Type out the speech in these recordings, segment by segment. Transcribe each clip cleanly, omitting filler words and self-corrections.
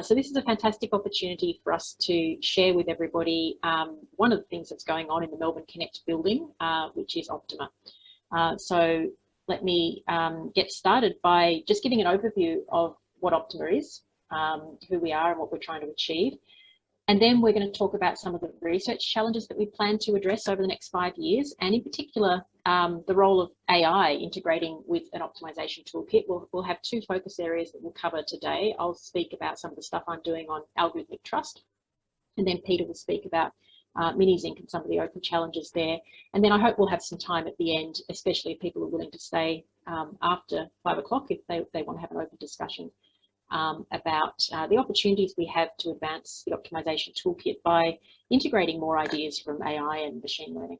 So this is a fantastic opportunity for us to share with everybody one of the things that's going on in the Melbourne Connect building, which is Optima. So let me get started by just giving an overview of what Optima is, who we are and what we're trying to achieve. And then we're going to talk about some of the research challenges that we plan to address over the next 5 years, and in particular, the role of AI integrating with an optimization toolkit. We'll have 2 focus areas that we'll cover today. I'll speak about some of the stuff I'm doing on algorithmic trust, and then Peter will speak about Mini-Zinc and some of the open challenges there. And then I hope we'll have some time at the end, especially if people are willing to stay after 5 o'clock if they want to have an open discussion about the opportunities we have to advance the optimization toolkit by integrating more ideas from AI and machine learning.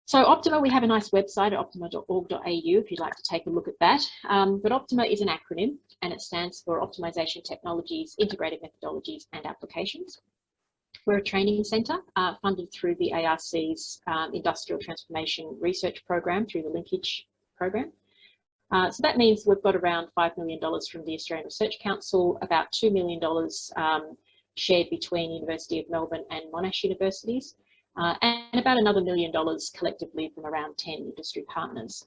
So Optima, we have a nice website at optima.org.au if you'd like to take a look at that. But Optima is an acronym, and it stands for Optimization Technologies, Integrated Methodologies and Applications. We're a training centre funded through the ARC's Industrial Transformation Research Program through the Linkage Program. So that means we've got around $5 million from the Australian Research Council, about $2 million shared between University of Melbourne and Monash universities, and about another $1 million collectively from around 10 industry partners.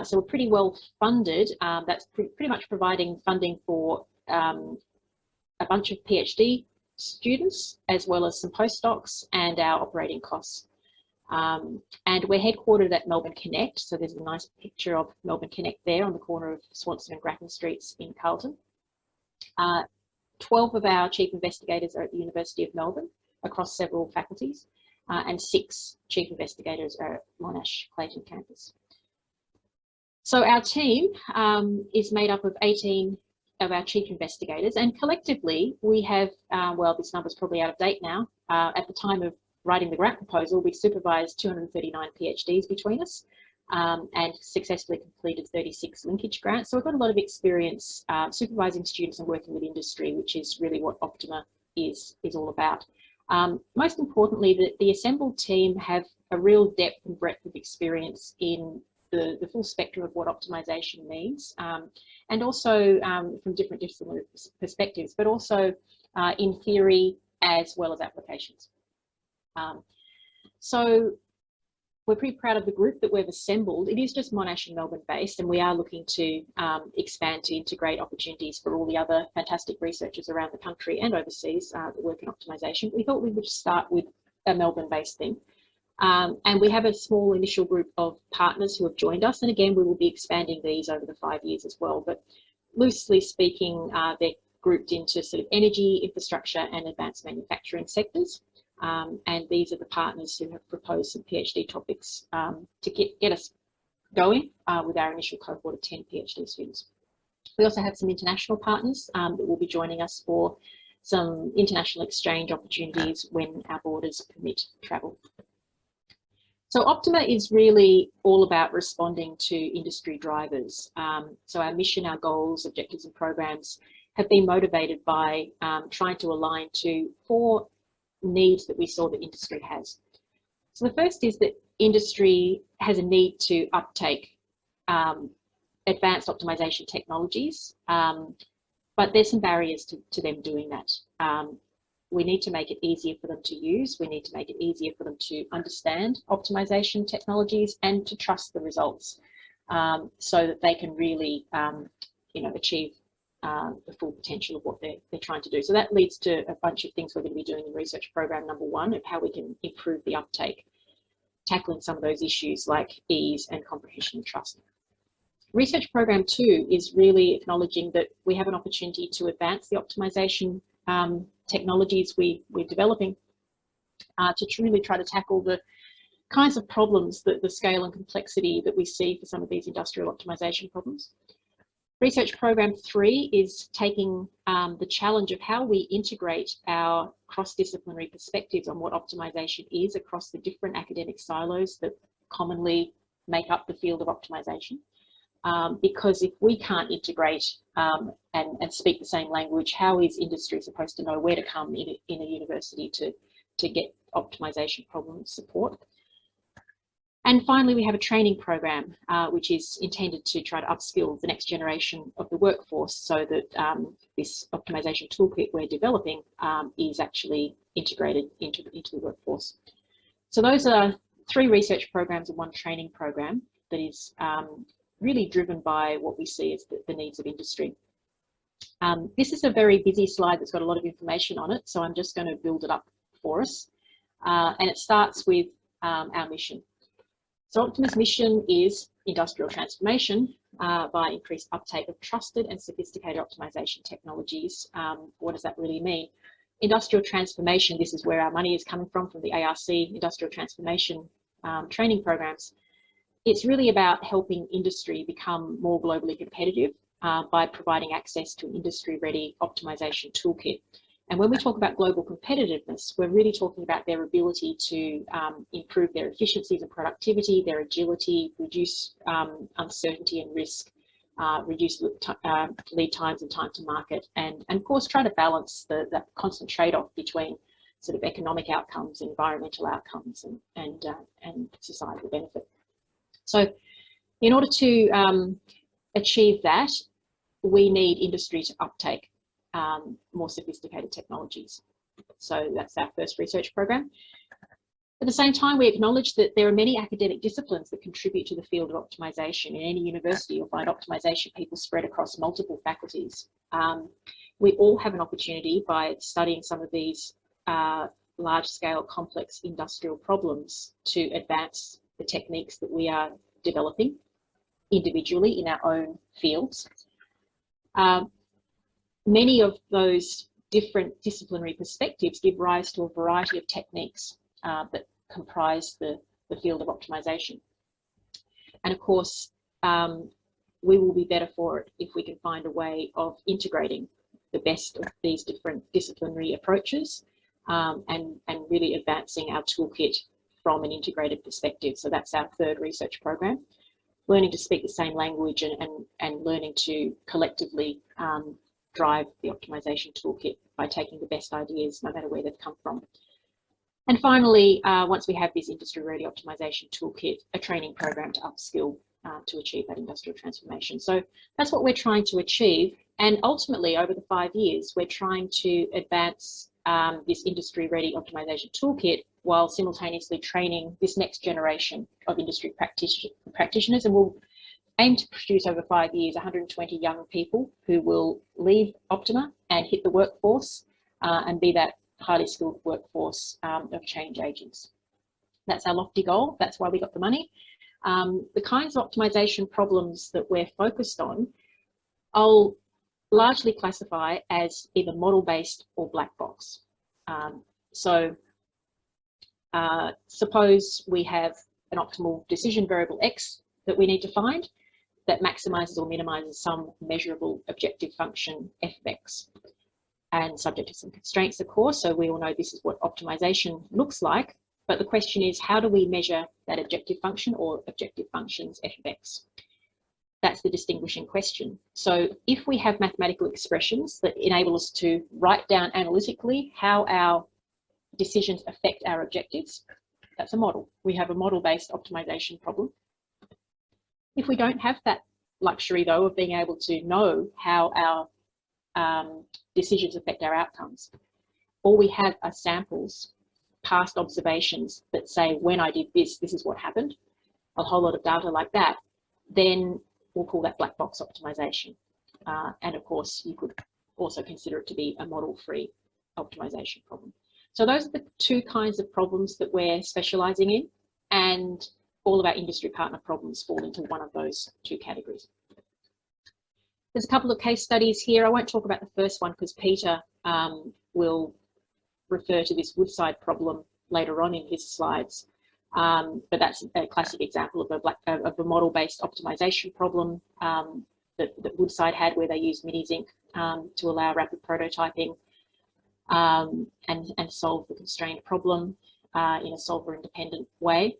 So we're pretty well funded. That's pretty much providing funding for a bunch of PhD students, as well as some postdocs and our operating costs. And we're headquartered at Melbourne Connect, so there's a nice picture of Melbourne Connect there on the corner of Swanson and Grattan Streets in Carlton. 12 of our chief investigators are at the University of Melbourne across several faculties, and 6 chief investigators are at Monash Clayton campus. So our team is made up of 18 of our chief investigators, and collectively we have, well, this number's probably out of date now, at the time of writing the grant proposal, we supervised 239 PhDs between us and successfully completed 36 linkage grants. So we've got a lot of experience supervising students and working with industry, which is really what Optima is all about. Most importantly, the assembled team have a real depth and breadth of experience in the full spectrum of what optimization means, and also from different disciplinary perspectives, but also in theory as well as applications. So we're pretty proud of the group that we've assembled. It is just Monash and Melbourne based, and we are looking to expand to integrate opportunities for all the other fantastic researchers around the country and overseas that work in optimization. We thought we would start with a Melbourne based thing. And we have a small initial group of partners who have joined us, and again we will be expanding these over the 5 years as well, but loosely speaking they're grouped into sort of energy, infrastructure and advanced manufacturing sectors. And these are the partners who have proposed some PhD topics to get us going with our initial cohort of 10 PhD students. We also have some international partners that will be joining us for some international exchange opportunities when our borders permit travel. So Optima is really all about responding to industry drivers. So our mission, our goals, objectives and programs have been motivated by trying to align to 4 needs that we saw that industry has. So the first is that industry has a need to uptake advanced optimization technologies, but there's some barriers to them doing that. We need to make it easier for them to use. We need to make it easier for them to understand optimization technologies and to trust the results so that they can really achieve the full potential of what they're trying to do. So that leads to a bunch of things we're going to be doing in research program number 1 of how we can improve the uptake, tackling some of those issues like ease and comprehension and trust. Research program 2 is really acknowledging that we have an opportunity to advance the optimization technologies we're developing to really try to tackle the kinds of problems, the scale and complexity that we see for some of these industrial optimization problems. Research program 3 is taking the challenge of how we integrate our cross-disciplinary perspectives on what optimization is across the different academic silos that commonly make up the field of optimization. Because if we can't integrate and speak the same language, how is industry supposed to know where to come in a university to get optimization problem support? And finally, we have a training program, which is intended to try to upskill the next generation of the workforce so that this optimisation toolkit we're developing is actually integrated into the workforce. So those are 3 research programs and 1 training program that is really driven by what we see as the needs of industry. This is a very busy slide that's got a lot of information on it, so I'm just going to build it up for us. And it starts with our mission. So Optima's mission is industrial transformation by increased uptake of trusted and sophisticated optimisation technologies. What does that really mean? Industrial transformation, this is where our money is coming from the ARC industrial transformation training programs. It's really about helping industry become more globally competitive by providing access to an industry-ready optimisation toolkit. And when we talk about global competitiveness, we're really talking about their ability to improve their efficiencies and productivity, their agility, reduce uncertainty and risk, reduce lead times and time to market, and of course try to balance the constant trade-off between sort of economic outcomes, environmental outcomes, and societal benefit. So in order to achieve that, we need industry to uptake more sophisticated technologies. So that's our first research program. At the same time, we acknowledge that there are many academic disciplines that contribute to the field of optimisation. In any university, you'll find optimisation people spread across multiple faculties. We all have an opportunity by studying some of these large-scale, complex industrial problems to advance the techniques that we are developing individually in our own fields. Many of those different disciplinary perspectives give rise to a variety of techniques that comprise the field of optimisation. And of course, we will be better for it if we can find a way of integrating the best of these different disciplinary approaches and really advancing our toolkit from an integrated perspective. So that's our 3rd research program, learning to speak the same language and learning to collectively drive the optimisation toolkit by taking the best ideas, no matter where they've come from. And finally, once we have this industry-ready optimisation toolkit, a training program to upskill to achieve that industrial transformation. So that's what we're trying to achieve. And ultimately, over the 5 years, we're trying to advance this industry-ready optimisation toolkit while simultaneously training this next generation of industry practitioners. And we'll aim to produce over 5 years 120 young people who will leave Optima and hit the workforce and be that highly skilled workforce of change agents. That's our lofty goal. That's why we got the money. The kinds of optimisation problems that we're focused on, I'll largely classify as either model-based or black box. Suppose we have an optimal decision variable X that we need to find that maximises or minimises some measurable objective function f of x, and subject to some constraints, of course. So we all know this is what optimisation looks like, but the question is, how do we measure that objective function or objective functions f of x? That's the distinguishing question. So if we have mathematical expressions that enable us to write down analytically how our decisions affect our objectives, that's a model. We have a model-based optimisation problem. If we don't have that luxury, though, of being able to know how our decisions affect our outcomes, all we have are samples, past observations that say, when I did this, this is what happened, a whole lot of data like that, then we'll call that black box optimisation. And of course, you could also consider it to be a model-free optimisation problem. So those are the 2 kinds of problems that we're specialising in, and all of our industry partner problems fall into one of those 2 categories. There's a couple of case studies here. I won't talk about the first one because Peter will refer to this Woodside problem later on in his slides. But that's a classic example of a model-based optimisation problem that Woodside had, where they used Mini-Zinc to allow rapid prototyping and solve the constrained problem in a solver-independent way.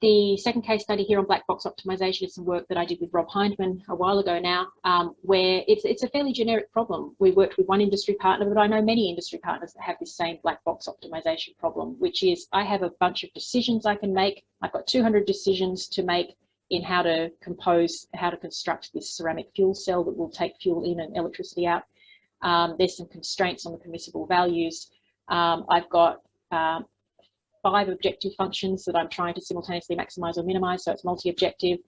The second case study here on black box optimization is some work that I did with Rob Hindman a while ago now, where it's a fairly generic problem. We worked with one industry partner, but I know many industry partners that have this same black box optimization problem, which is I have a bunch of decisions I can make. I've got 200 decisions to make in how to construct this ceramic fuel cell that will take fuel in and electricity out. There's some constraints on the permissible values. I've got 5 objective functions that I'm trying to simultaneously maximize or minimize, so it's multi-objective,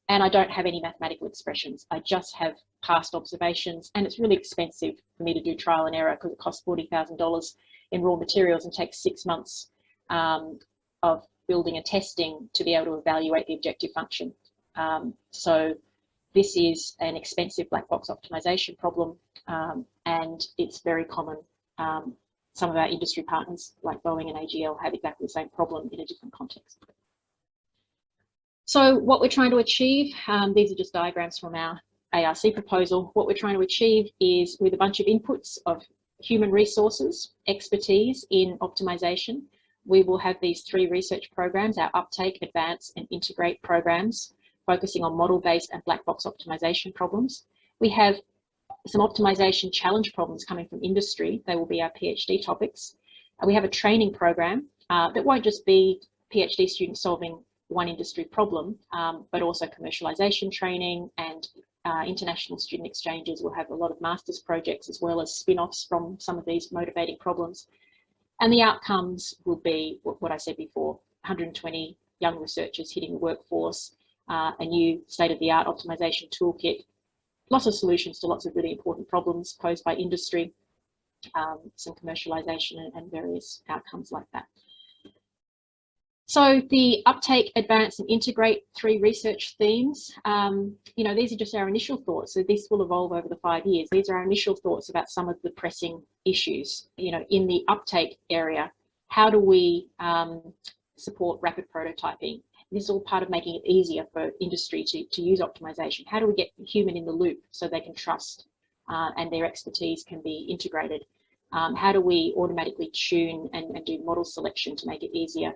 and I don't have any mathematical expressions. I just have past observations, and it's really expensive for me to do trial and error because it costs $40,000 in raw materials and takes 6 months of building and testing to be able to evaluate the objective function. So this is an expensive black box optimization problem, and it's very common. Some of our industry partners like Boeing and AGL have exactly the same problem in a different context. So what we're trying to achieve, these are just diagrams from our ARC proposal. What we're trying to achieve is, with a bunch of inputs of human resources, expertise in optimization, we will have these 3 research programs, our uptake, advance and integrate programs, focusing on model-based and black box optimization problems. We have some optimization challenge problems coming from industry. They will be our PhD topics. We have a training program that won't just be PhD students solving one industry problem, but also commercialization training and international student exchanges. We'll have a lot of master's projects as well as spin-offs from some of these motivating problems. And the outcomes will be what I said before, 120 young researchers hitting the workforce, a new state-of-the-art optimization toolkit, lots of solutions to lots of really important problems posed by industry, some commercialization and various outcomes like that. So the uptake, advance and integrate 3 research themes, you know, these are just our initial thoughts. So this will evolve over the 5 years. These are our initial thoughts about some of the pressing issues. You know, in the uptake area, how do we support rapid prototyping? This is all part of making it easier for industry to use optimization. How do we get human in the loop so they can trust and their expertise can be integrated? How do we automatically tune and do model selection to make it easier?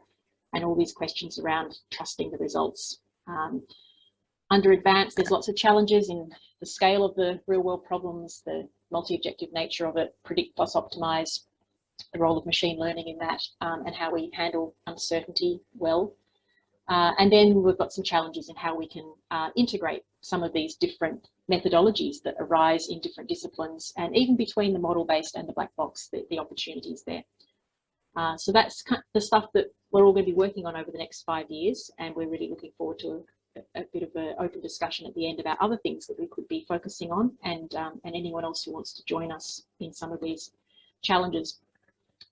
And all these questions around trusting the results. Under advance, there's lots of challenges in the scale of the real world problems, the multi-objective nature of it, predict plus optimize, the role of machine learning in that, and how we handle uncertainty well. And then we've got some challenges in how we can integrate some of these different methodologies that arise in different disciplines, and even between the model-based and the black box, the opportunities there. So that's kind of the stuff that we're all going to be working on over the next 5 years, and we're really looking forward to a bit of an open discussion at the end about other things that we could be focusing on, and anyone else who wants to join us in some of these challenges.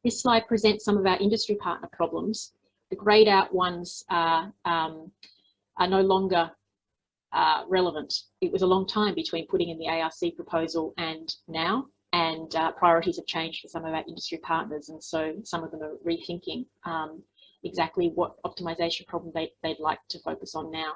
This slide presents some of our industry partner problems. The greyed out ones are no longer relevant. It was a long time between putting in the ARC proposal and now, and priorities have changed for some of our industry partners, and so some of them are rethinking exactly what optimization problem they'd like to focus on now.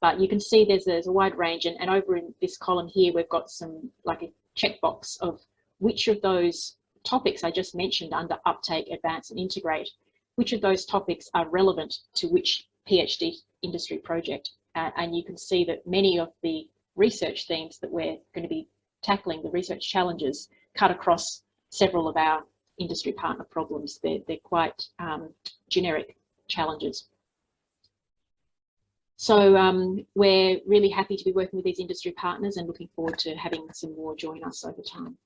But you can see there's a wide range, and over in this column here we've got some, like a checkbox of which of those topics I just mentioned under uptake, advance and integrate, which of those topics are relevant to which PhD industry project. And you can see that many of the research themes that we're going to be tackling, the research challenges, cut across several of our industry partner problems. They're quite generic challenges. So we're really happy to be working with these industry partners and looking forward to having some more join us over time.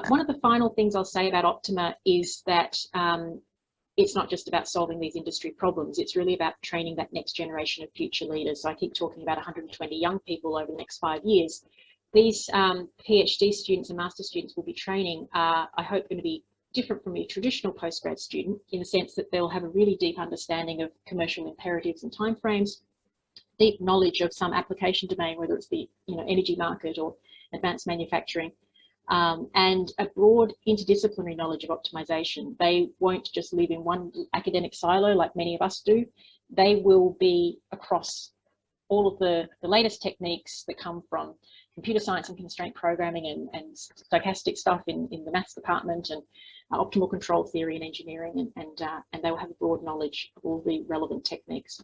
One of the final things I'll say about Optima is that it's not just about solving these industry problems, it's really about training that next generation of future leaders. So I keep talking about 120 young people over the next 5 years. These PhD students and master students will be training are, I hope, going to be different from your traditional postgrad student in the sense that they'll have a really deep understanding of commercial imperatives and timeframes, deep knowledge of some application domain, whether it's the energy market or advanced manufacturing, and a broad interdisciplinary knowledge of optimization. They won't just live in one academic silo like many of us do. They will be across all of the latest techniques that come from computer science and constraint programming and stochastic stuff in the maths department, and optimal control theory and engineering, and they will have a broad knowledge of all the relevant techniques.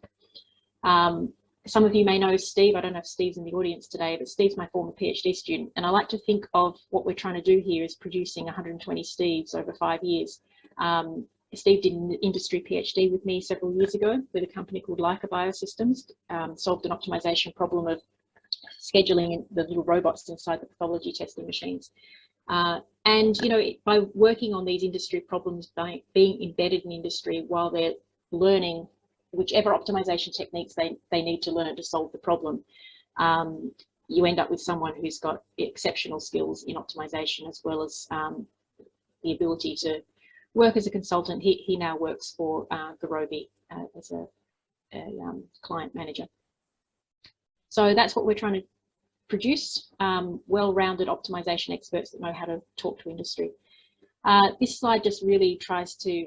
Some of you may know Steve. I don't know if Steve's in the audience today, but Steve's my former PhD student, and I like to think of what we're trying to do here is producing 120 Steves over 5 years. Steve did an industry PhD with me several years ago with a company called Leica Biosystems, solved an optimization problem of scheduling the little robots inside the pathology testing machines. And, you know, by working on these industry problems, by being embedded in industry while they're learning whichever optimization techniques they need to learn to solve the problem, you end up with someone who's got exceptional skills in optimization, as well as the ability to work as a consultant. He now works for Garobi as a client manager. So that's what we're trying to produce, well-rounded optimization experts that know how to talk to industry. This slide just really tries to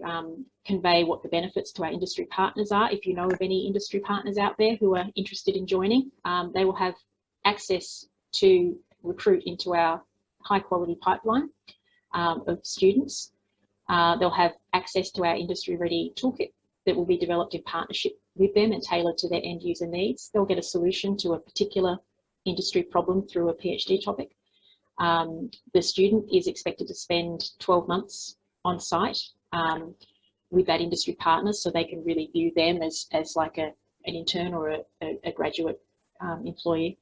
convey what the benefits to our industry partners are. If you know of any industry partners out there who are interested in joining, they will have access to recruit into our high-quality pipeline of students. They'll have access to our industry-ready toolkit that will be developed in partnership with them and tailored to their end-user needs. They'll get a solution to a particular industry problem through a PhD topic. The student is expected to spend 12 months on site with that industry partner, so they can really view them as like an intern or a graduate employee.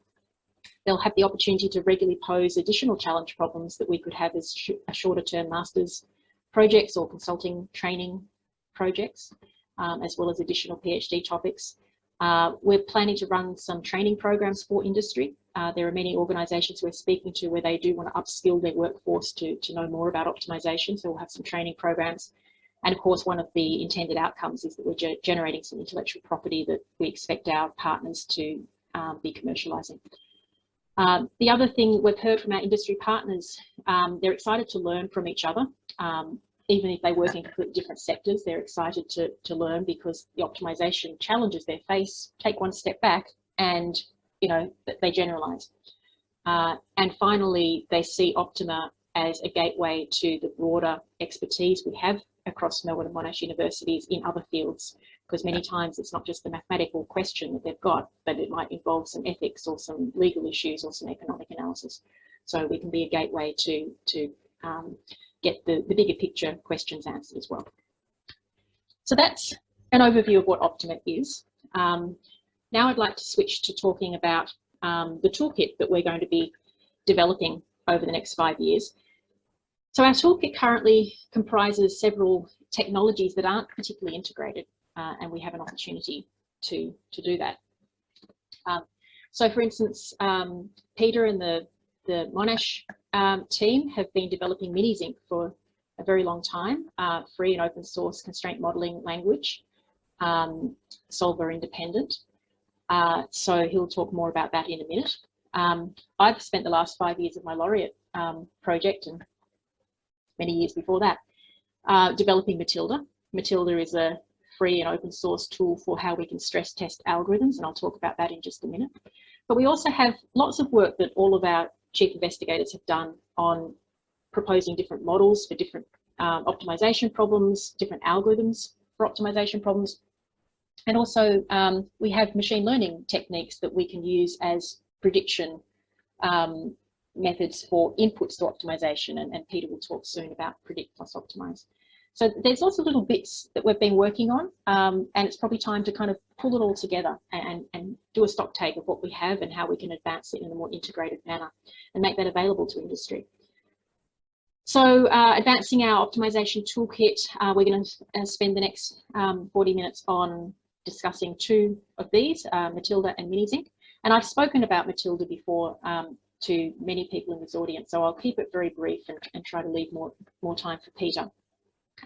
They'll have the opportunity to regularly pose additional challenge problems that we could have as a shorter-term master's projects or consulting training projects, as well as additional PhD topics. We're planning to run some training programs for industry. There are many organisations we're speaking to where they do want to upskill their workforce to know more about optimisation, so we'll have some training programs. And of course, one of the intended outcomes is that we're generating some intellectual property that we expect our partners to be commercialising. The other thing we've heard from our industry partners, they're excited to learn from each other. Even if they work in completely different sectors, they're excited to learn, because the optimization challenges they face take one step back and, you know, they generalize. And finally, they see Optima as a gateway to the broader expertise we have across Melbourne and Monash universities in other fields, because many times it's not just the mathematical question that they've got, but it might involve some ethics or some legal issues or some economic analysis. So we can be a gateway to get the bigger picture questions answered as well. So that's an overview of what Optima is. Now I'd like to switch to talking about the toolkit that we're going to be developing over the next 5 years. So our toolkit currently comprises several technologies that aren't particularly integrated, and we have an opportunity to do that. So for instance, Peter and the Monash team have been developing MiniZinc for a very long time, free and open source constraint modeling language, solver independent. So he'll talk more about that in a minute. I've spent the last 5 years of my laureate project, and many years before that, developing Matilda. Matilda is a free and open source tool for how we can stress test algorithms, and I'll talk about that in just a minute. But we also have lots of work that all of our chief investigators have done on proposing different models for different optimization problems, different algorithms for optimization problems. And also we have machine learning techniques that we can use as prediction methods for inputs to optimization, and Peter will talk soon about predict plus optimize. So there's lots of little bits that we've been working on, and it's probably time to kind of pull it all together and do a stock take of what we have and how we can advance it in a more integrated manner and make that available to industry. So advancing our optimization toolkit, we're going to spend the next 40 minutes on discussing two of these, Matilda and MiniZinc. And I've spoken about Matilda before to many people in this audience, so I'll keep it very brief and try to leave more time for Peter.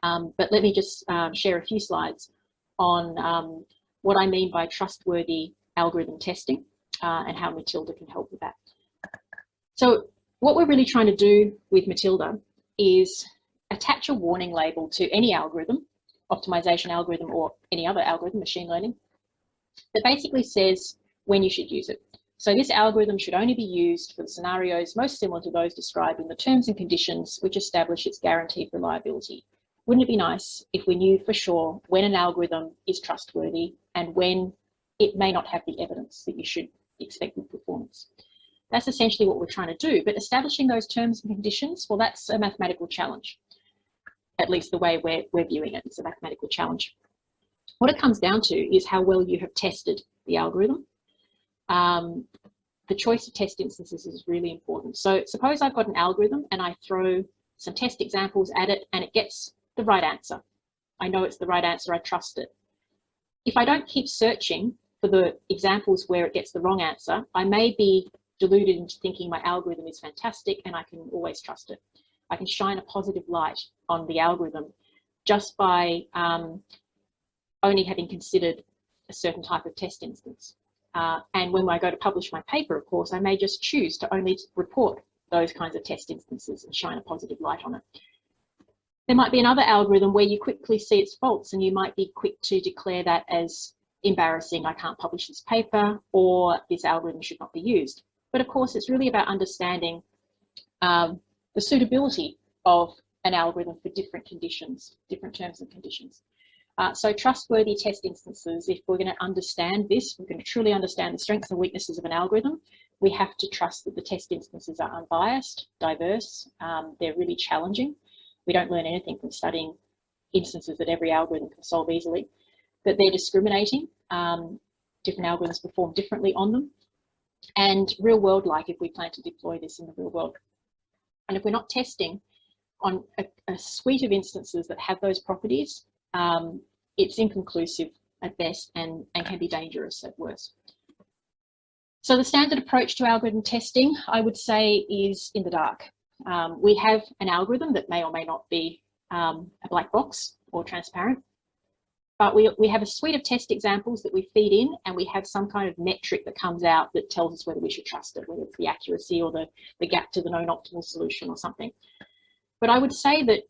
But let me just share a few slides on what I mean by trustworthy algorithm testing and how Matilda can help with that. So what we're really trying to do with Matilda is attach a warning label to any algorithm, optimization algorithm or any other algorithm, machine learning, that basically says when you should use it. So this algorithm should only be used for the scenarios most similar to those described in the terms and conditions which establish its guaranteed reliability. Wouldn't it be nice if we knew for sure when an algorithm is trustworthy and when it may not have the evidence that you should expect with performance? That's essentially what we're trying to do. But establishing those terms and conditions, well, that's a mathematical challenge. At least the way we're viewing it, it's a mathematical challenge. What it comes down to is how well you have tested the algorithm. The choice of test instances is really important. So suppose I've got an algorithm and I throw some test examples at it and it gets the right answer. I know it's the right answer, I trust it. If I don't keep searching for the examples where it gets the wrong answer, I may be deluded into thinking my algorithm is fantastic and I can always trust it. I can shine a positive light on the algorithm just by only having considered a certain type of test instance. And when I go to publish my paper, of course, I may just choose to only report those kinds of test instances and shine a positive light on it. There might be another algorithm where you quickly see its faults and you might be quick to declare that as embarrassing, I can't publish this paper, or this algorithm should not be used. But of course, it's really about understanding the suitability of an algorithm for different conditions, different terms and conditions. So trustworthy test instances, if we're going to understand this, we're going to truly understand the strengths and weaknesses of an algorithm, we have to trust that the test instances are unbiased, diverse, they're really challenging. We don't learn anything from studying instances that every algorithm can solve easily, that they're discriminating, different algorithms perform differently on them, and real world like if we plan to deploy this in the real world. And if we're not testing on a suite of instances that have those properties, it's inconclusive at best and can be dangerous at worst. So the standard approach to algorithm testing, I would say, is in the dark. We have an algorithm that may or may not be a black box or transparent, but we have a suite of test examples that we feed in, and we have some kind of metric that comes out that tells us whether we should trust it, whether it's the accuracy or the gap to the known optimal solution or something. But I would say that,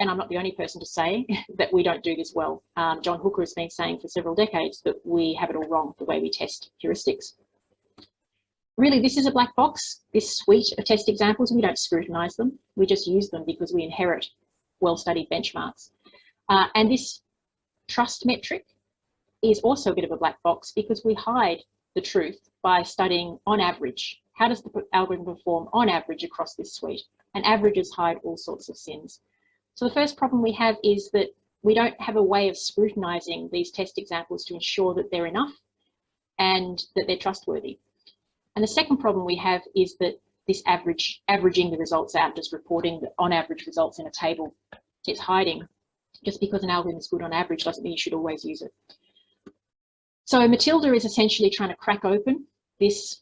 and I'm not the only person to say that we don't do this well. John Hooker has been saying for several decades that we have it all wrong, the way we test heuristics. Really, this is a black box, this suite of test examples, and we don't scrutinize them. We just use them because we inherit well-studied benchmarks. And this trust metric is also a bit of a black box because we hide the truth by studying on average. How does the algorithm perform on average across this suite? And averages hide all sorts of sins. So the first problem we have is that we don't have a way of scrutinizing these test examples to ensure that they're enough and that they're trustworthy. And the second problem we have is that this averaging the results out, just reporting the on average results in a table, it's hiding. Just because an algorithm is good on average doesn't mean you should always use it. So Matilda is essentially trying to crack open this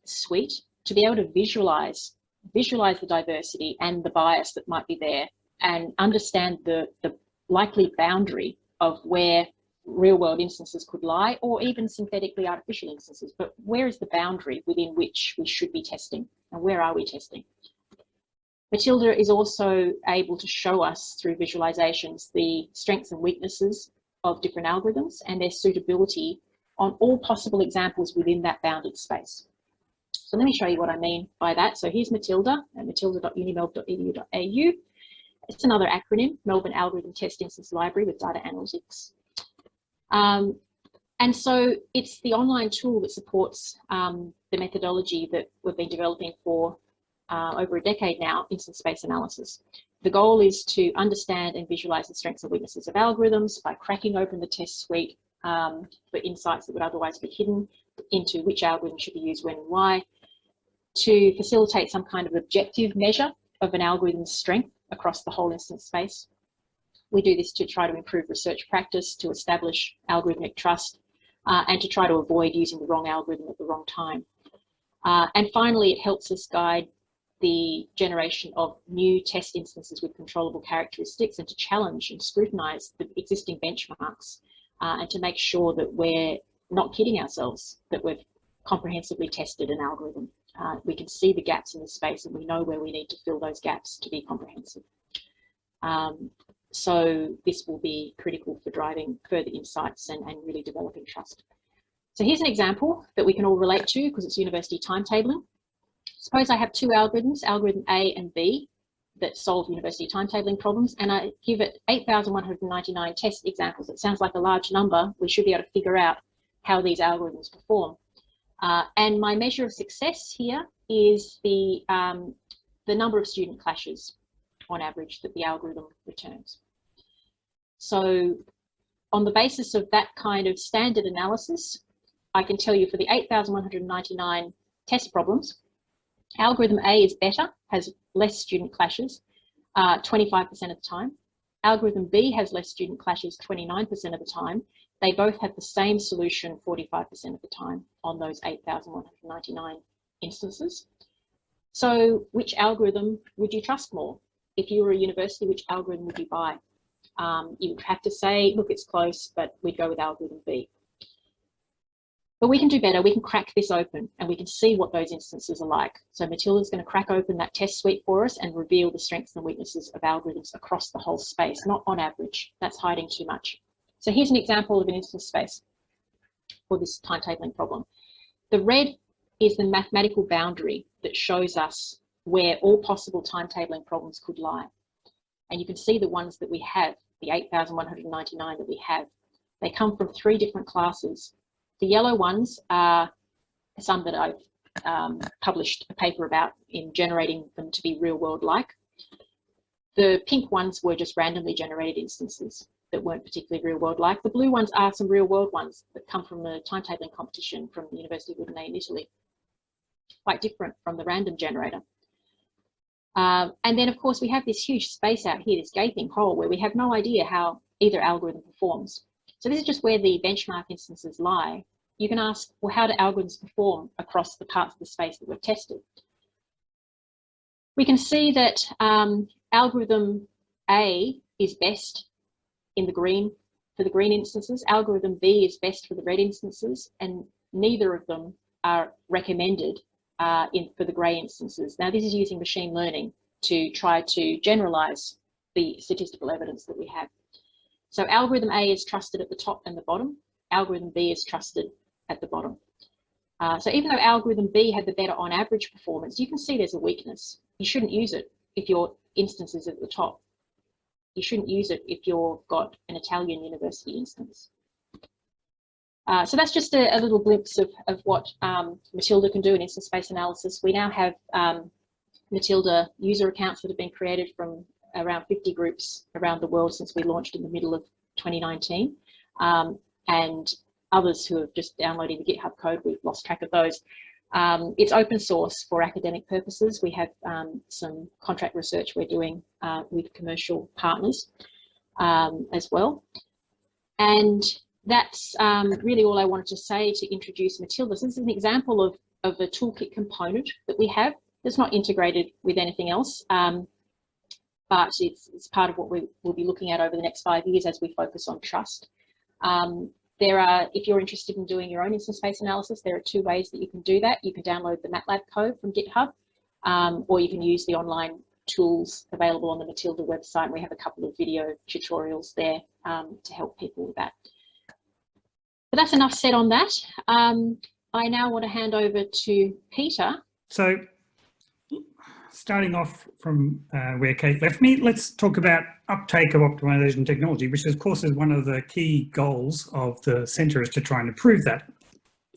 suite to be able to visualize the diversity and the bias that might be there, and understand the likely boundary of where real world instances could lie, or even synthetically artificial instances. But where is the boundary within which we should be testing, and where are we testing? Matilda is also able to show us through visualizations the strengths and weaknesses of different algorithms and their suitability on all possible examples within that bounded space. So let me show you what I mean by that. So here's Matilda at matilda.unimelb.edu.au. It's another acronym, Melbourne Algorithm Test Instance Library with Data Analytics. And so it's the online tool that supports the methodology that we've been developing for over a decade now, instance space analysis. The goal is to understand and visualize the strengths and weaknesses of algorithms by cracking open the test suite for insights that would otherwise be hidden into which algorithm should be used when and why, to facilitate some kind of objective measure of an algorithm's strength across the whole instance space. We do this to try to improve research practice, to establish algorithmic trust, and to try to avoid using the wrong algorithm at the wrong time. And finally, it helps us guide the generation of new test instances with controllable characteristics, and to challenge and scrutinize the existing benchmarks, and to make sure that we're not kidding ourselves, that we've comprehensively tested an algorithm. We can see the gaps in the space, and we know where we need to fill those gaps to be comprehensive. So this will be critical for driving further insights and really developing trust. So here's an example that we can all relate to because it's university timetabling. Suppose I have two algorithms, algorithm A and B, that solve university timetabling problems, and I give it 8,199 test examples. It sounds like a large number. We should be able to figure out how these algorithms perform. And my measure of success here is the number of student clashes on average that the algorithm returns. So on the basis of that kind of standard analysis, I can tell you for the 8,199 test problems, algorithm A is better, has less student clashes, 25% of the time. Algorithm B has less student clashes, 29% of the time. They both have the same solution 45% of the time on those 8,199 instances. So which algorithm would you trust more? If you were a university, which algorithm would you buy? You would have to say, look, it's close, but we'd go with algorithm B. But we can do better. We can crack this open and we can see what those instances are like. So Matilda's going to crack open that test suite for us and reveal the strengths and weaknesses of algorithms across the whole space, not on average. That's hiding too much. So here's an example of an instance space for this timetabling problem. The red is the mathematical boundary that shows us where all possible timetabling problems could lie. And you can see the ones that we have, the 8,199 that we have. They come from 3 different classes. The yellow ones are some that I've published a paper about in generating them to be real world like. The pink ones were just randomly generated instances that weren't particularly real world like. The blue ones are some real world ones that come from the timetabling competition from the University of Udine in Italy. Quite different from the random generator. And then of course we have this huge space out here, this gaping hole where we have no idea how either algorithm performs. So this is just where the benchmark instances lie. You can ask, well, how do algorithms perform across the parts of the space that we've tested? We can see that algorithm A is best in the green, for the green instances. Algorithm B is best for the red instances, and neither of them are recommended for the grey instances. Now this is using machine learning to try to generalize the statistical evidence that we have. So algorithm A is trusted at the top and the bottom. Algorithm B is trusted at the bottom. So even though algorithm B had the better on average performance, you can see there's a weakness. You shouldn't use it if your instance is at the top. You shouldn't use it if you've got an Italian university instance. So that's just a little glimpse of what Matilda can do in instance space analysis. We now have Matilda user accounts that have been created from around 50 groups around the world since we launched in the middle of 2019, and others who have just downloaded the GitHub code. We've lost track of those. It's open source for academic purposes. We have some contract research we're doing with commercial partners as well. And that's really all I wanted to say to introduce Matilda. So this is an example of a toolkit component that we have that's not integrated with anything else. But it's part of what we will be looking at over the next 5 years as we focus on trust. If you're interested in doing your own instance space analysis, there are 2 ways that you can do that. You can download the MATLAB code from GitHub, or you can use the online tools available on the Matilda website. We have a couple of video tutorials there to help people with that. But that's enough said on that. I now want to hand over to Peter. So starting off from where Kate left me, let's talk about uptake of optimization technology, which of course is one of the key goals of the centre, is to try and improve that.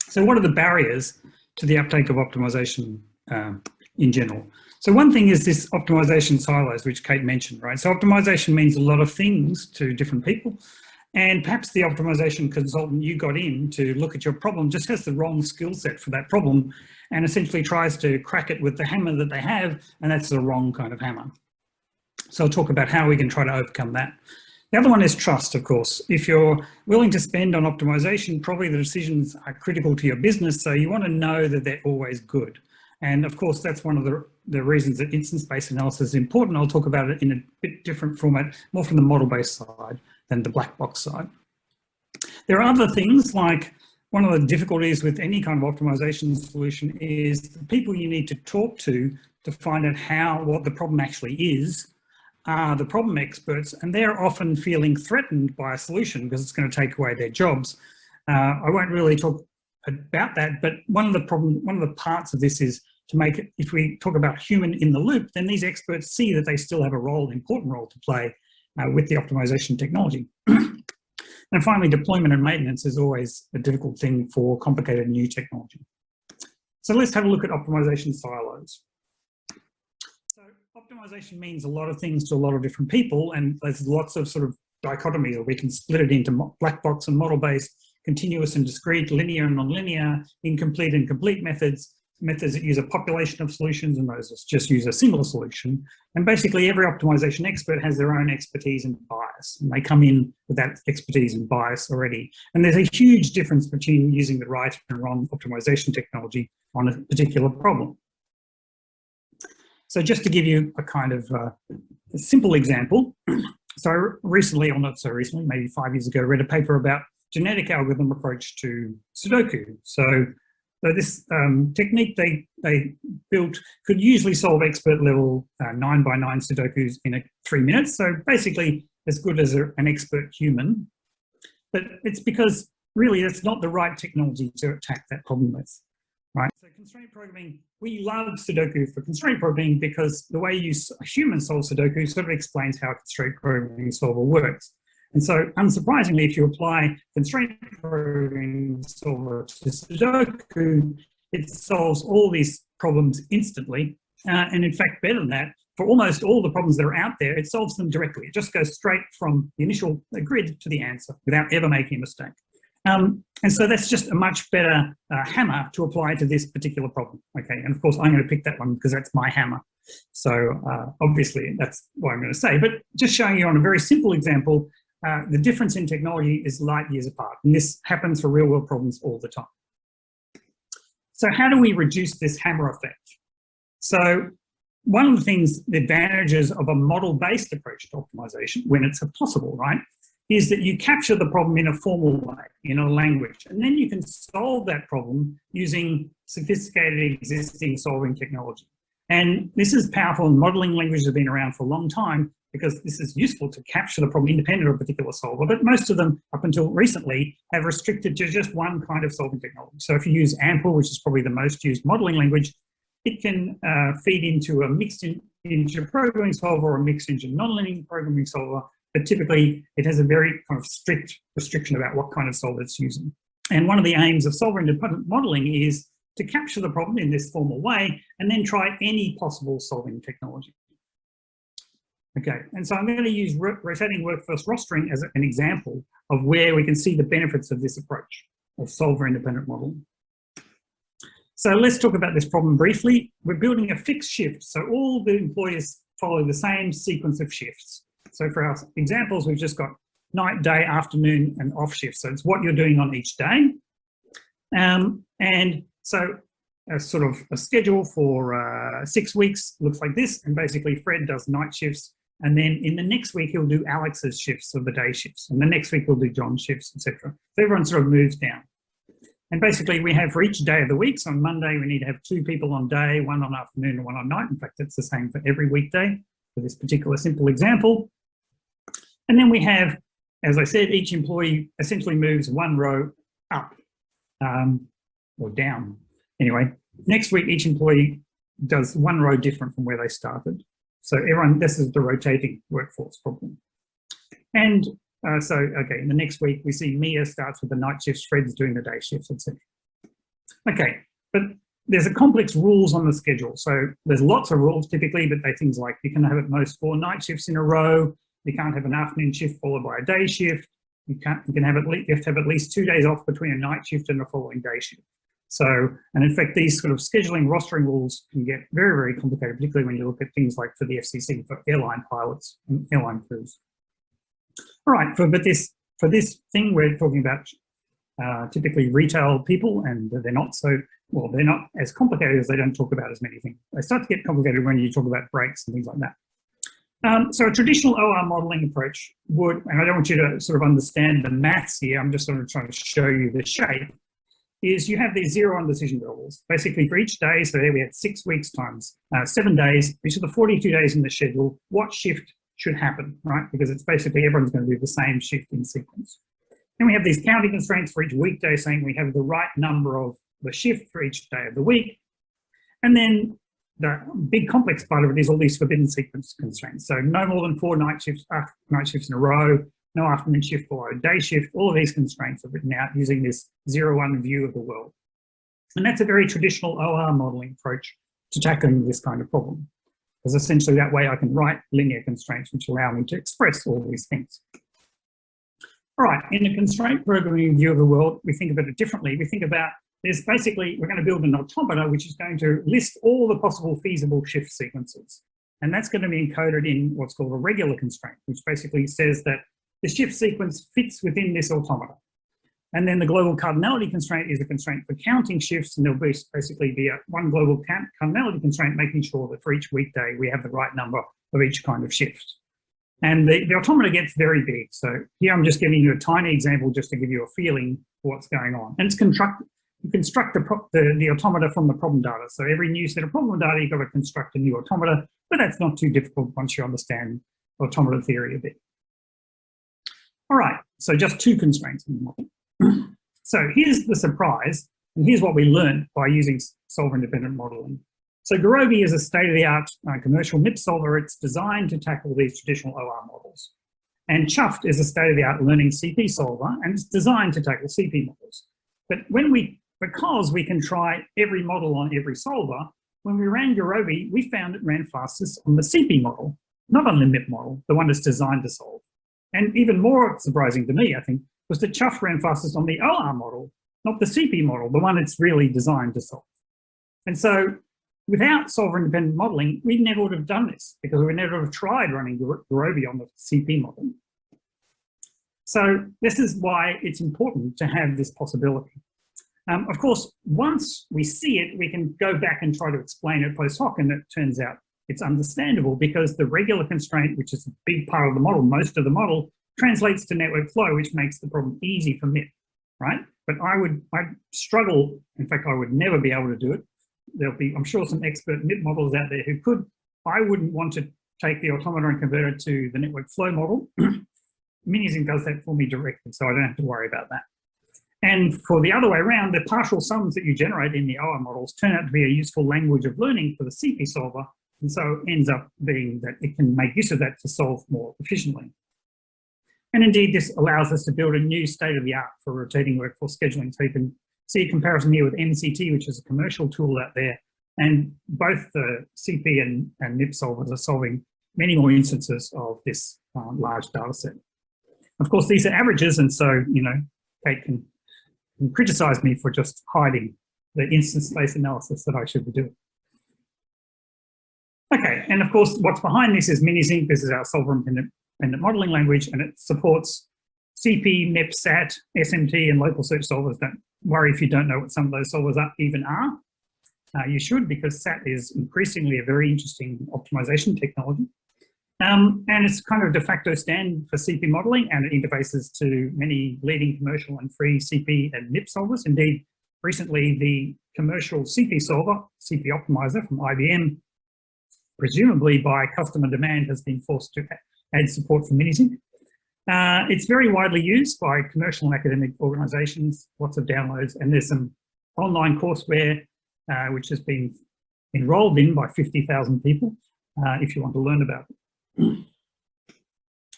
So what are the barriers to the uptake of optimization in general? So one thing is this optimization silos, which Kate mentioned, right? So optimization means a lot of things to different people. And perhaps the optimization consultant you got in to look at your problem just has the wrong skill set for that problem and essentially tries to crack it with the hammer that they have, and that's the wrong kind of hammer. So I'll talk about how we can try to overcome that. The other one is trust, of course. If you're willing to spend on optimization, probably the decisions are critical to your business, so you want to know that they're always good. And of course, that's one of the reasons that instance-based analysis is important. I'll talk about it in a bit different format, more from the model-based side than the black box side. There are other things, like one of the difficulties with any kind of optimization solution is the people you need to talk to find out what the problem actually is are the problem experts, and they're often feeling threatened by a solution because it's going to take away their jobs. I won't really talk about that, but one of the parts of this is to make it, if we talk about human in the loop, then these experts see that they still have a role, important role to play with the optimization technology. And finally, deployment and maintenance is always a difficult thing for complicated new technology. So let's have a look at optimization silos. So optimization means a lot of things to a lot of different people, and there's lots of sort of dichotomies, or we can split it into black box and model-based, continuous and discrete, linear and non-linear, incomplete and complete methods that use a population of solutions, and those just use a single solution. And basically every optimization expert has their own expertise and bias, and they come in with that expertise and bias already. And there's a huge difference between using the right and wrong optimization technology on a particular problem. So just to give you a kind of a simple example, so recently, or not so recently, maybe 5 years ago, I read a paper about genetic algorithm approach to Sudoku. So this technique they built could usually solve expert level 9 by 9 Sudokus in 3 minutes. So basically as good as an expert human, but it's because really it's not the right technology to attack that problem with, right? So constraint programming, we love Sudoku for constraint programming because the way a human solves Sudoku sort of explains how a constraint programming solver works. And so, unsurprisingly, if you apply constraint programming solver to Sudoku, it solves all these problems instantly. And in fact, better than that, for almost all the problems that are out there, it solves them directly. It just goes straight from the initial grid to the answer without ever making a mistake. And so that's just a much better hammer to apply to this particular problem. Okay, and of course, I'm going to pick that one because that's my hammer. So obviously, that's what I'm going to say. But just showing you on a very simple example, the difference in technology is light years apart, and this happens for real world problems all the time. So how do we reduce this hammer effect? So one of the things, the advantages of a model-based approach to optimization, when it's possible, right, is that you capture the problem in a formal way, in a language, and then you can solve that problem using sophisticated existing solving technology. And this is powerful, and modeling languages have been around for a long time, because this is useful to capture the problem independent of a particular solver, but most of them, up until recently, have restricted to just one kind of solving technology. So if you use AMPL, which is probably the most used modeling language, it can feed into a mixed engine programming solver or a mixed engine nonlinear programming solver, but typically it has a very kind of strict restriction about what kind of solver it's using. And one of the aims of solver-independent modeling is to capture the problem in this formal way and then try any possible solving technology. Okay, and so I'm going to use rotating workforce rostering as an example of where we can see the benefits of this approach of solver-independent modeling. So let's talk about this problem briefly. We're building a fixed shift, so all the employees follow the same sequence of shifts. So for our examples, we've just got night, day, afternoon, and off shift. So it's what you're doing on each day. And so a sort of a schedule for 6 weeks looks like this, and basically Fred does night shifts. And then in the next week, he'll do Alex's shifts of the day shifts. And the next week, he'll do John's shifts, etc. So everyone sort of moves down. And basically, we have for each day of the week, so on Monday, we need to have 2 people on day, 1 on afternoon, and 1 on night. In fact, it's the same for every weekday for this particular simple example. And then we have, as I said, each employee essentially moves 1 row up or down. Anyway, next week, each employee does 1 row different from where they started. So everyone, this is the rotating workforce problem. And okay, in the next week, we see Mia starts with the night shifts, Fred's doing the day shifts, etc. Okay, but there's a complex rules on the schedule. So there's lots of rules typically, but they're things like you can have at most 4 night shifts in a row. You can't have an afternoon shift followed by a day shift. You have to have at least 2 days off between a night shift and a following day shift. So, and in fact, these sort of scheduling rostering rules can get very, very complicated, particularly when you look at things like for the FCC, for airline pilots and airline crews. All right, for this thing, we're talking about typically retail people, and they're not so, well, they're not as complicated as they don't talk about as many things. They start to get complicated when you talk about breaks and things like that. So a traditional OR modeling approach would, and I don't want you to sort of understand the maths here, I'm just sort of trying to show you the shape, is you have these 0 on decision intervals. Basically for each day, so there we had 6 weeks times 7 days, which are the 42 days in the schedule, what shift should happen, right? Because it's basically everyone's going to do the same shift in sequence. Then we have these counting constraints for each weekday, saying we have the right number of the shift for each day of the week. And then the big complex part of it is all these forbidden sequence constraints. So no more than 4 night shifts in a row, no afternoon shift followed day shift. All of these constraints are written out using this 0-1 view of the world. And that's a very traditional OR modeling approach to tackling this kind of problem. Because essentially that way I can write linear constraints which allow me to express all these things. All right, in a constraint programming view of the world, we think about it differently. We think about there's basically, we're going to build an automata which is going to list all the possible feasible shift sequences. And that's going to be encoded in what's called a regular constraint, which basically says that the shift sequence fits within this automata. And then the global cardinality constraint is a constraint for counting shifts, and there'll basically be one global cardinality constraint making sure that for each weekday we have the right number of each kind of shift. And the automata gets very big. So here I'm just giving you a tiny example just to give you a feeling for what's going on. And it's you construct the automata from the problem data. So every new set of problem data, you've got to construct a new automata, but that's not too difficult once you understand automata theory a bit. All right, so just 2 constraints in the model. So here's the surprise, and here's what we learned by using solver-independent modeling. So Gurobi is a state-of-the-art commercial MIP solver. It's designed to tackle these traditional OR models. And Chuffed is a state-of-the-art learning CP solver, and it's designed to tackle CP models. But because we can try every model on every solver, when we ran Gurobi, we found it ran fastest on the CP model, not on the MIP model, the one that's designed to solve. And even more surprising to me, I think, was that Chuffed ran fastest on the OR model, not the CP model, the one it's really designed to solve. And so without solver-independent modeling, we never would have done this because we never would have tried running Gurobi on the CP model. So this is why it's important to have this possibility. Of course, once we see it, we can go back and try to explain it post hoc, and it turns out it's understandable because the regular constraint, which is a big part of the model, most of the model, translates to network flow, which makes the problem easy for MIP, right? But I'd struggle, in fact, I would never be able to do it. There'll be, I'm sure, some expert MIP models out there who could. I wouldn't want to take the automata and convert it to the network flow model. Minisync does that for me directly, so I don't have to worry about that. And for the other way around, the partial sums that you generate in the OR models turn out to be a useful language of learning for the CP solver, and so it ends up being that it can make use of that to solve more efficiently. And indeed, this allows us to build a new state-of-the-art for rotating workforce scheduling. So you can see a comparison here with MCT, which is a commercial tool out there, and both the CP and MIP solvers are solving many more instances of this large data set. Of course, these are averages, and so, you know, Kate can criticize me for just hiding the instance space analysis that I should be doing. Okay, and of course, what's behind this is Minisync. This is our solver-independent modeling language, and it supports CP, MIP, SAT, SMT, and local search solvers. Don't worry if you don't know what some of those solvers even are. You should, because SAT is increasingly a very interesting optimization technology. And it's kind of de facto stand for CP modeling, and it interfaces to many leading commercial and free CP and MIP solvers. Indeed, recently the commercial CP solver, CP Optimizer from IBM, presumably by customer demand, has been forced to add support for Minisync. It's very widely used by commercial and academic organizations, lots of downloads, and there's some online courseware which has been enrolled in by 50,000 people if you want to learn about it.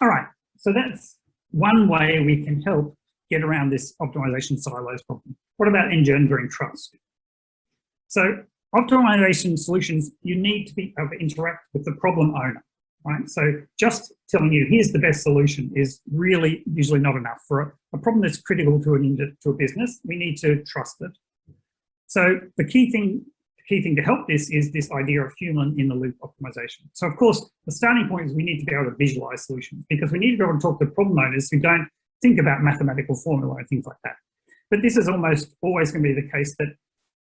All right, so that's one way we can help get around this optimization silos problem. What about engendering trust? So optimization solutions, you need to be able to interact with the problem owner, right? So just telling you here's the best solution is really usually not enough. For a problem that's critical to a business, we need to trust it. So the key thing to help this is this idea of human in the loop optimization. So of course, the starting point is we need to be able to visualize solutions, because we need to be able to talk to problem owners who don't think about mathematical formula and things like that. But this is almost always going to be the case that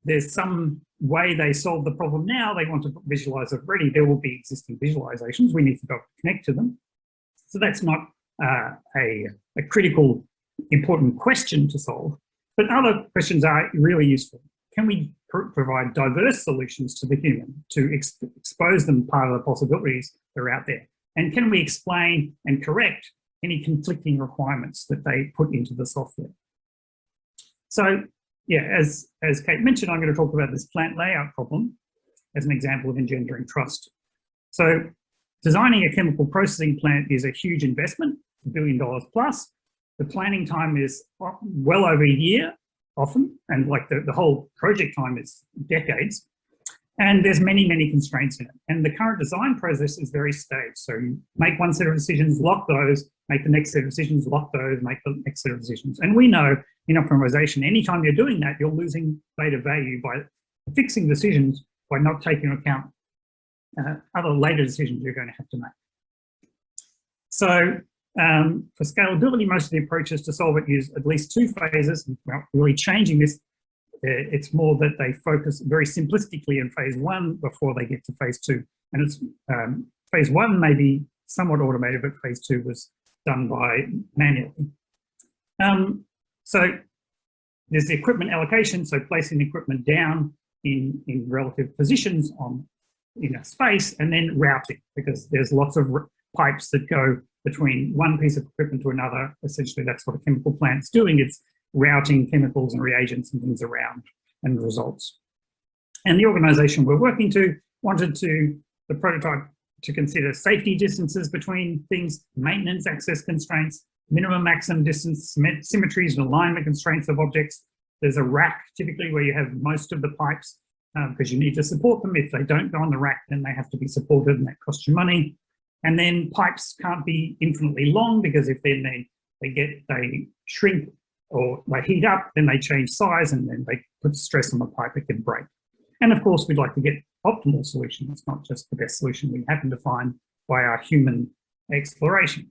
there's some way they solve the problem now, they want to visualize it already. There will be existing visualizations. We need to be able to connect to them. So that's not a critical, important question to solve. But other questions are really useful. Can we provide diverse solutions to the human to expose them part of the possibilities that are out there? And can we explain and correct any conflicting requirements that they put into the software. So yeah, as Kate mentioned, I'm going to talk about this plant layout problem as an example of engendering trust. So designing a chemical processing plant is a huge investment, $1 billion plus. The planning time is well over a year often, and like the whole project time is decades. And there's many, many constraints in it. And the current design process is very staged. So you make one set of decisions, lock those, make the next set of decisions, lock those, make the next set of decisions. And we know in optimization, anytime you're doing that, you're losing beta value by fixing decisions by not taking into account other later decisions you're going to have to make. So for scalability, most of the approaches to solve it use at least 2 phases. Well, really changing this, it's more that they focus very simplistically in phase 1 before they get to phase 2. And it's phase 1 may be somewhat automated, but phase 2 was done by manually. So there's the equipment allocation, so placing the equipment down in relative positions in a space, and then routing, because there's lots of pipes that go between one piece of equipment to another. Essentially, that's what a chemical plant's doing. It's routing chemicals and reagents and things around and results. And the organisation we're working to wanted the prototype to consider safety distances between things, maintenance access constraints, minimum maximum distance, symmetries and alignment constraints of objects. There's a rack typically where you have most of the pipes because you need to support them. If they don't go on the rack, then they have to be supported and that costs you money. And then pipes can't be infinitely long because if then they shrink or they heat up, then they change size and then they put stress on the pipe, it can break. And of course, we'd like to get optimal solutions, not just the best solution we happen to find by our human exploration.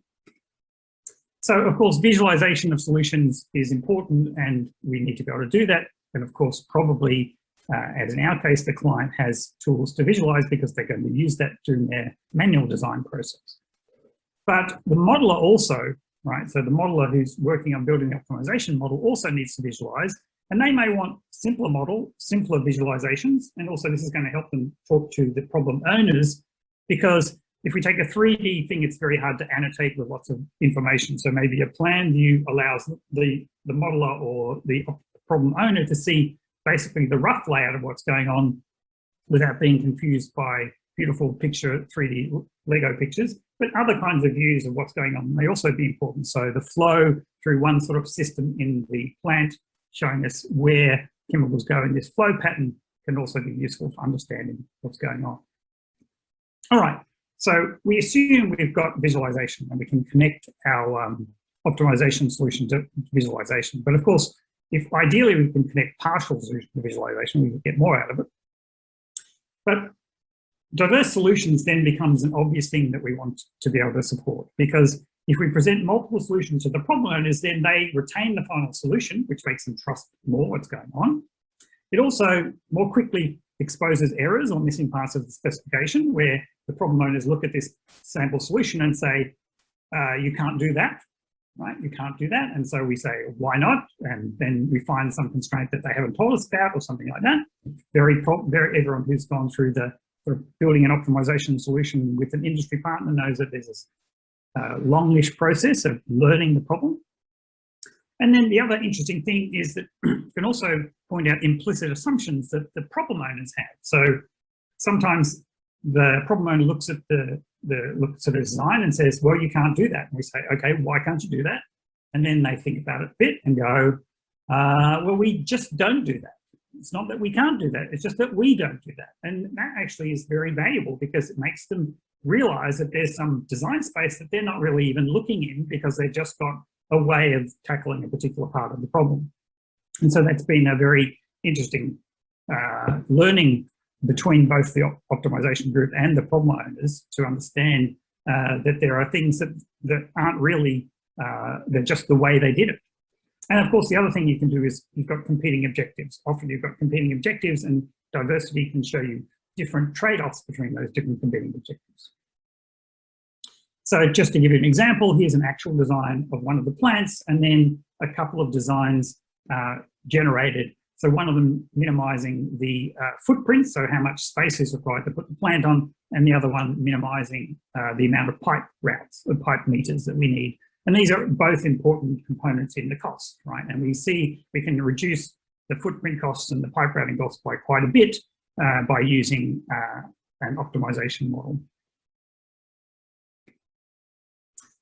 So of course, visualization of solutions is important and we need to be able to do that. And of course, probably, as in our case, the client has tools to visualize because they're going to use that during their manual design process. But the modeler also, right, so the modeler who's working on building the optimization model also needs to visualize, and they may want simpler visualizations, and also this is going to help them talk to the problem owners, because if we take a 3D thing, it's very hard to annotate with lots of information. So maybe a plan view allows the modeler or the problem owner to see basically the rough layout of what's going on without being confused by beautiful picture 3D Lego pictures. But other kinds of views of what's going on may also be important. So the flow through one sort of system in the plant, showing us where chemicals go in this flow pattern, can also be useful for understanding what's going on. All right, so we assume we've got visualization and we can connect our optimization solution to visualization. But of course, if ideally we can connect partial solution to visualization, we would get more out of it. But diverse solutions then becomes an obvious thing that we want to be able to support, because if we present multiple solutions to the problem owners, then they retain the final solution, which makes them trust more what's going on. It also more quickly exposes errors or missing parts of the specification, where the problem owners look at this sample solution and say, you can't do that, right? You can't do that. And so we say, why not? And then we find some constraint that they haven't told us about or something like that. Everyone who's gone through the sort of building an optimization solution with an industry partner knows that there's this longish process of learning the problem. And then the other interesting thing is that you can also point out implicit assumptions that the problem owners have. So sometimes the problem owner looks at the design and says, well, you can't do that. And we say, okay, why can't you do that? And then they think about it a bit and go, well, we just don't do that. It's not that we can't do that, it's just that we don't do that. And that actually is very valuable because it makes them realize that there's some design space that they're not really even looking in because they've just got a way of tackling a particular part of the problem. And so that's been a very interesting learning between both the optimization group and the problem owners to understand that there are things that aren't really, they're just the way they did it. And of course, the other thing you can do is you've got competing objectives. Often you've got competing objectives and diversity can show you different trade-offs between those different competing objectives. So just to give you an example, here's an actual design of one of the plants and then a couple of designs generated. So one of them minimizing the footprint, so how much space is required to put the plant on, and the other one minimizing the amount of pipe routes, the pipe meters that we need And these are both important components in the cost, right? And we see we can reduce the footprint costs and the pipe routing costs by quite a bit by using an optimization model.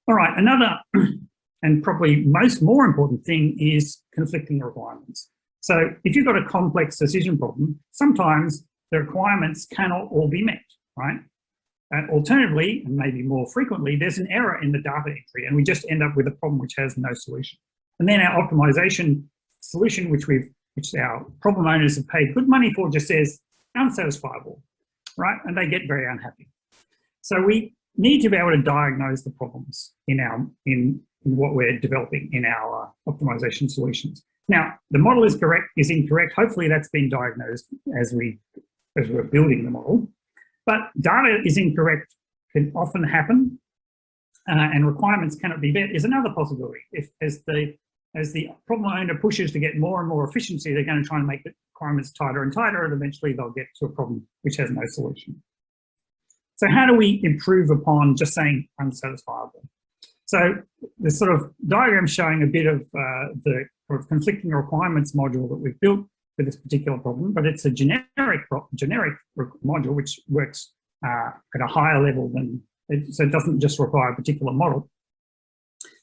All right, another and probably more important thing is conflicting requirements. So if you've got a complex decision problem, sometimes the requirements cannot all be met, right? And alternatively, and maybe more frequently, there's an error in the data entry and we just end up with a problem which has no solution. And then our optimization solution, which our problem owners have paid good money for, just says unsatisfiable, right? And they get very unhappy. So we need to be able to diagnose the problems in what we're developing in our optimization solutions. Now, the model is correct, is incorrect. Hopefully that's been diagnosed as we're building the model. But data is incorrect can often happen, and requirements cannot be met is another possibility. If as the problem owner pushes to get more and more efficiency, they're going to try and make the requirements tighter and tighter, and eventually they'll get to a problem which has no solution. So how do we improve upon just saying unsatisfiable? So the sort of diagram showing a bit of the sort of conflicting requirements module that we've built for this particular problem, but it's a generic module which works at a higher level than, so it doesn't just require a particular model.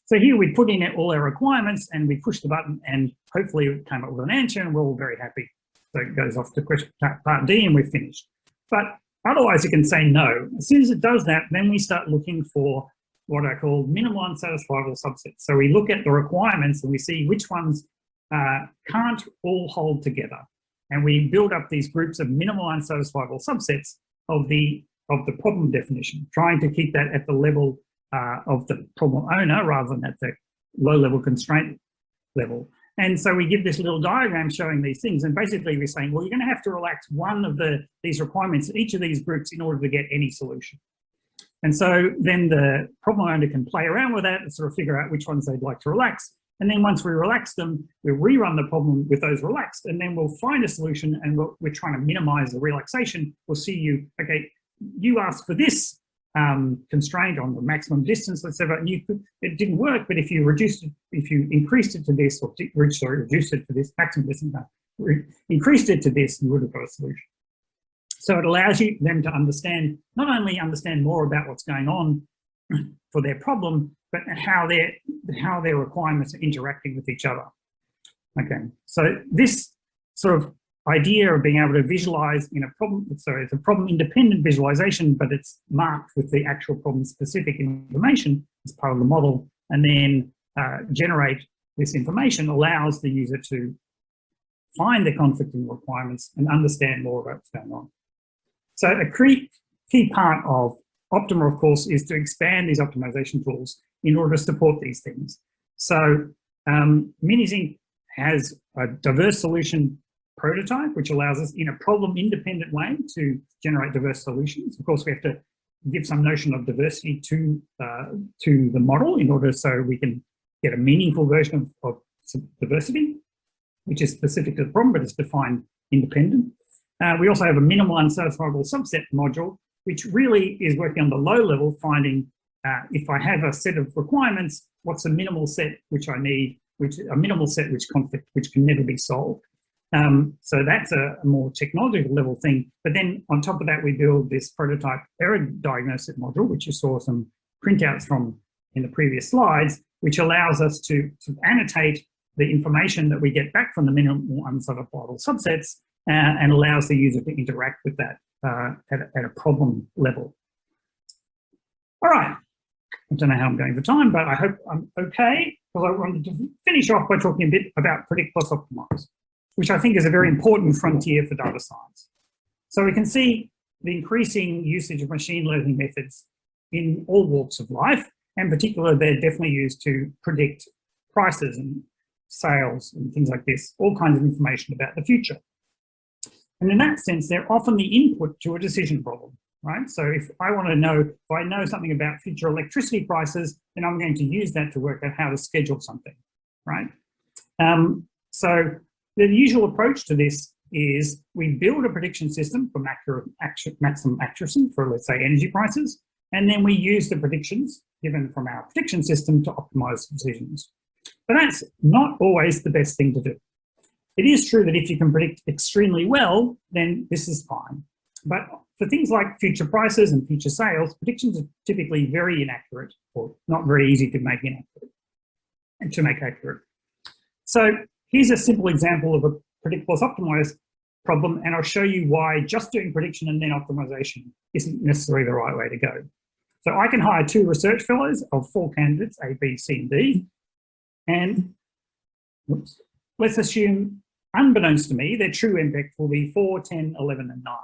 So here we put in all our requirements and we push the button and hopefully it came up with an answer and we're all very happy. So it goes off to question part D and we're finished. But otherwise it can say no. As soon as it does that, then we start looking for what I call minimal unsatisfiable subsets. So we look at the requirements and we see which ones can't all hold together. And we build up these groups of minimal unsatisfiable subsets of the problem definition, trying to keep that at the level of the problem owner rather than at the low-level constraint level. And so we give this little diagram showing these things, and basically we're saying, well, you're going to have to relax one of these requirements in each of these groups in order to get any solution. And so then the problem owner can play around with that and sort of figure out which ones they'd like to relax. And then once we relax them, we rerun the problem with those relaxed, and then we'll find a solution, and we're trying to minimize the relaxation. We'll see you, okay, you asked for this constraint on the maximum distance, let's say, and it didn't work, but if you increased it to this, or reduced it to this maximum distance, increased it to this, you would have got a solution. So it allows them to understand, not only understand more about what's going on for their problem, but how their requirements are interacting with each other. Okay, so this sort of idea of being able to visualize in a problem, so it's a problem independent visualization, but it's marked with the actual problem specific information as part of the model, and then generate this information allows the user to find the conflicting requirements and understand more about what's going on. So a key part of Optima, of course, is to expand these optimization tools in order to support these things. So Minisync has a diverse solution prototype, which allows us in a problem-independent way to generate diverse solutions. Of course, we have to give some notion of diversity to the model in order so we can get a meaningful version of diversity, which is specific to the problem, but it's defined independent. We also have a minimal unsatisfiable subset module, which really is working on the low level, finding if I have a set of requirements, what's a minimal set which I need, a minimal set which can never be solved. So that's a more technological level thing. But then on top of that, we build this prototype error diagnosis module, which you saw some printouts from in the previous slides, which allows us to annotate the information that we get back from the minimal unsatisfiable subsets and allows the user to interact with that at a problem level. All right. I don't know how I'm going for time, but I hope I'm okay, because I wanted to finish off by talking a bit about predict plus optimize, which I think is a very important frontier for data science. So we can see the increasing usage of machine learning methods in all walks of life, and in particular, they're definitely used to predict prices and sales and things like this, all kinds of information about the future. And in that sense, they're often the input to a decision problem, right? So if I want to know, if I know something about future electricity prices, then I'm going to use that to work out how to schedule something, right? So the usual approach to this is we build a prediction system for maximum accuracy for, let's say, energy prices, and then we use the predictions, given from our prediction system to optimize decisions. But that's not always the best thing to do. It is true that if you can predict extremely well, then this is fine. But for things like future prices and future sales, predictions are typically very inaccurate, or not very easy to make inaccurate and to make accurate. So here's a simple example of a predict plus optimize problem, and I'll show you why just doing prediction and then optimization isn't necessarily the right way to go. So I can hire 2 research fellows of 4 candidates, A, B, C, and D, and let's assume, unbeknownst to me, their true impact will be 4, 10, 11, and 9.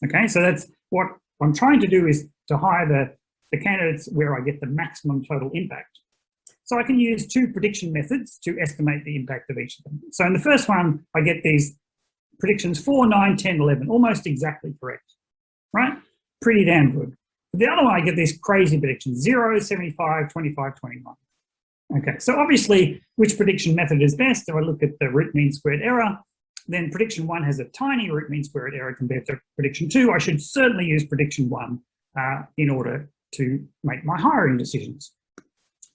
Okay, so that's what I'm trying to do, is to hire the candidates where I get the maximum total impact. So I can use 2 prediction methods to estimate the impact of each of them. So in the first one, I get these predictions 4, 9, 10, 11, almost exactly correct, right? Pretty damn good. For the other one, I get these crazy predictions, 0, 75, 25, 21. Okay, so obviously, which prediction method is best? If I look at the root mean squared error, then prediction 1 has a tiny root mean squared error compared to prediction 2. I should certainly use prediction 1 in order to make my hiring decisions.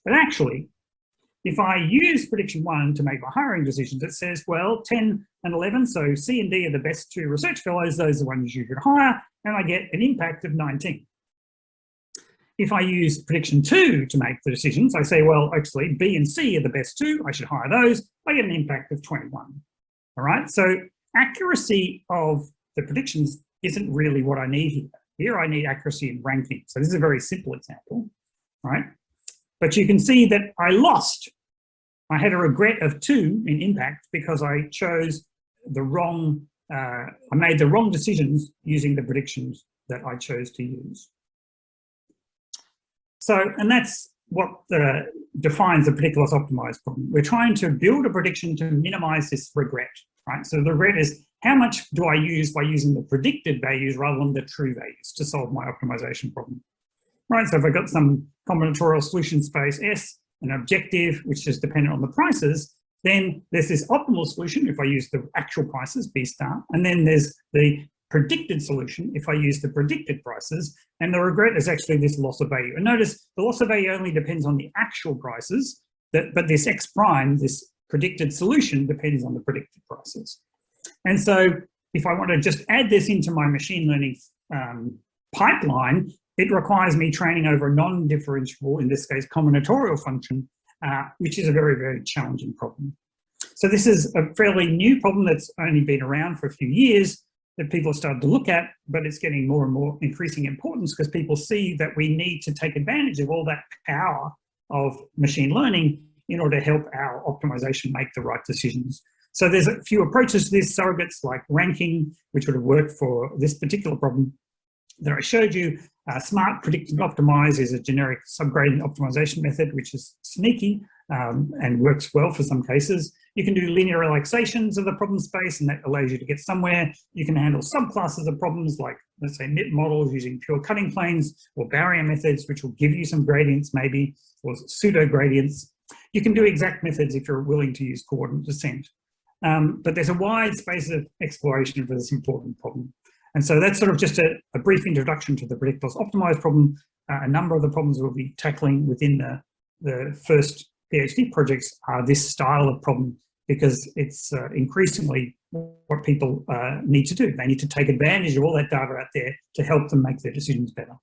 But actually, if I use prediction 1 to make my hiring decisions, it says, well, 10 and 11, so C and D are the best 2 research fellows, those are the ones you should hire, and I get an impact of 19. If I use prediction 2 to make the decisions, I say, well, actually, B and C are the best 2, I should hire those, I get an impact of 21. All right, so accuracy of the predictions isn't really what I need here. Here I need accuracy in ranking. So this is a very simple example, right? But you can see that I lost. I had a regret of 2 in impact because I chose the wrong, I made the wrong decisions using the predictions that I chose to use. So, and that's what defines the predict plus optimize problem. We're trying to build a prediction to minimize this regret, right? So the regret is, how much do I use by using the predicted values rather than the true values to solve my optimization problem? Right, so if I've got some combinatorial solution space S, an objective, which is dependent on the prices, then there's this optimal solution if I use the actual prices, B star, and then there's the predicted solution if I use the predicted prices, and the regret is actually this loss of value. And notice the loss of value only depends on the actual prices, but this X prime, this predicted solution, depends on the predicted prices. And so if I want to just add this into my machine learning pipeline, it requires me training over a non-differentiable, in this case, combinatorial function, which is a very, very challenging problem. So this is a fairly new problem that's only been around for a few years that people have started to look at, but it's getting more and more increasing importance because people see that we need to take advantage of all that power of machine learning in order to help our optimization make the right decisions. So there's a few approaches to this, surrogates like ranking, which would have worked for this particular problem that I showed you. Smart predict and optimize is a generic subgradient optimization method, which is sneaky and works well for some cases. You can do linear relaxations of the problem space, and that allows you to get somewhere. You can handle subclasses of problems like, let's say, MIP models using pure cutting planes, or barrier methods, which will give you some gradients maybe, or pseudo gradients. You can do exact methods if you're willing to use coordinate descent. But there's a wide space of exploration for this important problem. And so that's sort of just a brief introduction to the predict plus optimize problem. A number of the problems we'll be tackling within the first PhD projects are this style of problem, because it's increasingly what people need to do. They need to take advantage of all that data out there to help them make their decisions better.